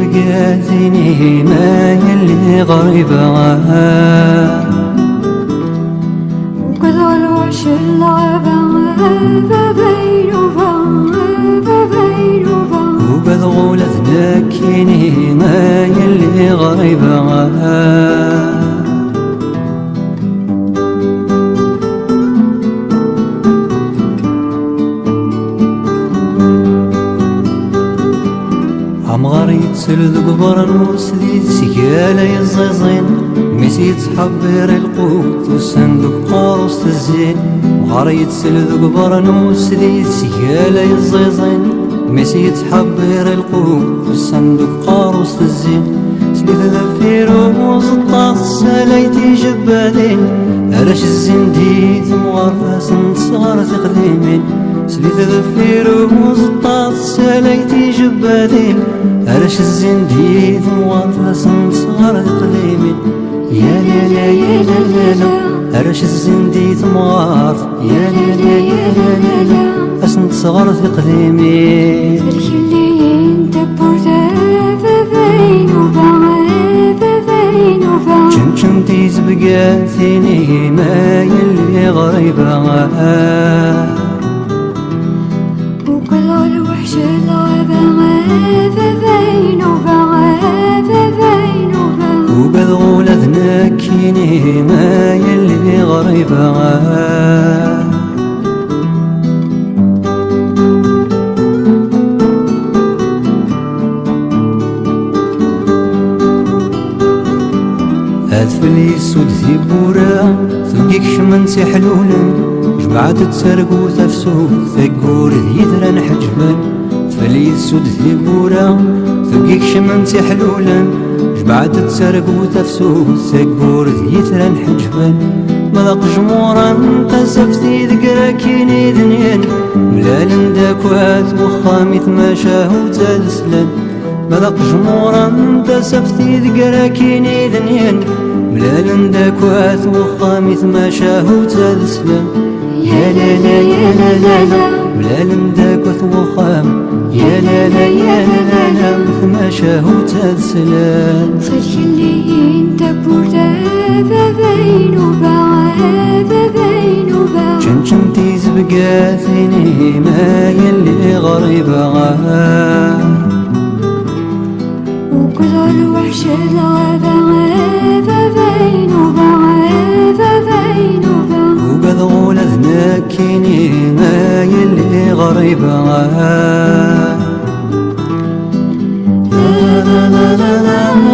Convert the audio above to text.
بقاتني ما يلي غريبة وكذا الوحش اللعبة وقد غولت لكني ما يلي غريبة عمغار يتسل ذقبر نوسدي سيكالا يزيزين ميسي تحبر القوت والصندوق قاروس الزين عمغار يتسل ذقبر نوسدي سيكالا يزيزين ميسي تحبر القوت والصندوق قاروس الزين سليت ذفيروز الطاس سلايتي جبالين علاش الزين ديت مغرفاس نصغر تقديمين سليت ذفيروز الطاس سلايتي جبالين علاش الزين ديت مغرفاس نصغر تقديمين يا لا لا يا لا لا لا علاش الزين ديت مغرف يا لا لا يا لا لا لا أسنت صغر في قديمين شمشم تيز بقاتني ما يلي غريبة وكل الوحش اللعبة وقد غولت نكيني ما يلي غريبة هاتفلي السود ثيبورا ثقيك شمن سيحلولا جمعات تسرقو تفسو ثقور يدران حجبان هاتفلي السود ثيبورا ثقيك شمن سيحلولا جمعات تسرقو تفسو ثقور يدران حجبان مذاق جمورا تسفتي ذكرا كيني دنيان ملال داكوات وخامي تماشاهو تالسلان مذاق جمورا تسفتي ذكرا كيني دنيان ملال داكوات وخامي تماشاهو تالسلان يا لا لا يا لا لا لا ملال داكوات وخام يا لا لا يا لا لا لا تماشاهو تالسلان صدق اللي انت بردا بين وبعد شمشم تيز بقاتني ما يلي غريبة وكل الوحش اللعبة بين وقد غولت نكيني ما يلي غريبة لا لا لا لا